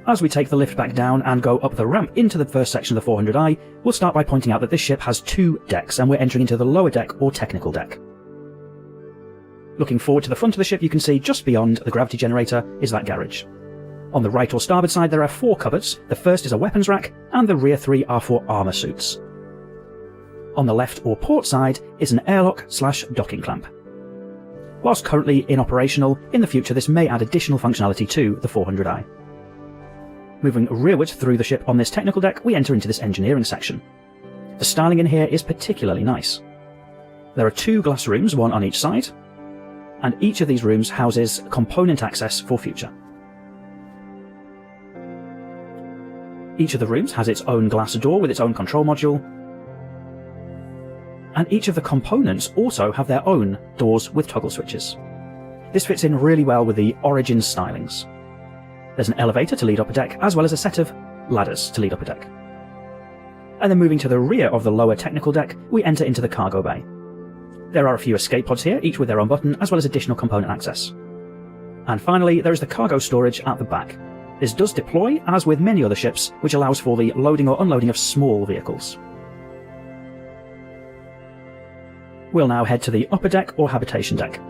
As we take the lift back down and go up the ramp into the first section of the 400i, we'll start by pointing out that this ship has 2 decks, and we're entering into the lower deck or technical deck. Looking forward to the front of the ship, you can see just beyond the gravity generator is that garage. On the right or starboard side there are 4 cupboards. The first is a weapons rack, and the rear 3 are for armour suits. On the left or port side is an airlock/docking clamp. Whilst currently inoperational, in the future this may add additional functionality to the 400i. Moving rearward through the ship on this technical deck, we enter into this engineering section. The styling in here is particularly nice. There are 2 glass rooms, one on each side, and each of these rooms houses component access for future. Each of the rooms has its own glass door with its own control module, and each of the components also have their own doors with toggle switches. This fits in really well with the Origins stylings. There's an elevator to lead up a deck, as well as a set of ladders to lead up a deck. And then moving to the rear of the lower technical deck, we enter into the cargo bay. There are a few escape pods here, each with their own button, as well as additional component access. And finally, there is the cargo storage at the back. This does deploy, as with many other ships, which allows for the loading or unloading of small vehicles. We'll now head to the upper deck or habitation deck.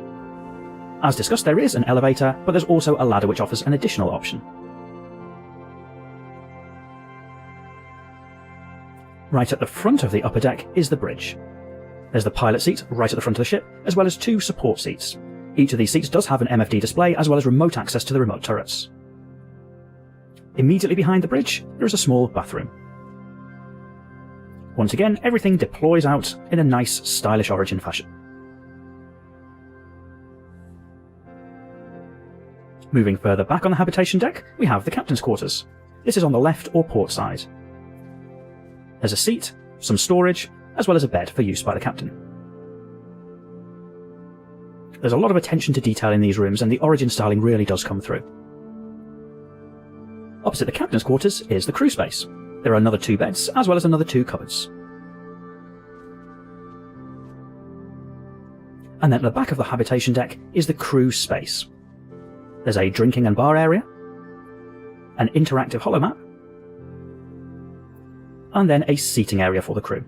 As discussed, there is an elevator, but there's also a ladder which offers an additional option. Right at the front of the upper deck is the bridge. There's the pilot seat right at the front of the ship, as well as 2 support seats. Each of these seats does have an MFD display, as well as remote access to the remote turrets. Immediately behind the bridge, there is a small bathroom. Once again, everything deploys out in a nice, stylish Origin fashion. Moving further back on the habitation deck, we have the captain's quarters. This is on the left or port side. There's a seat, some storage, as well as a bed for use by the captain. There's a lot of attention to detail in these rooms, and the Origin styling really does come through. Opposite the captain's quarters is the crew space. There are another 2 beds, as well as another 2 cupboards. And then at the back of the habitation deck is the crew space. There's a drinking and bar area, an interactive holomap, and then a seating area for the crew.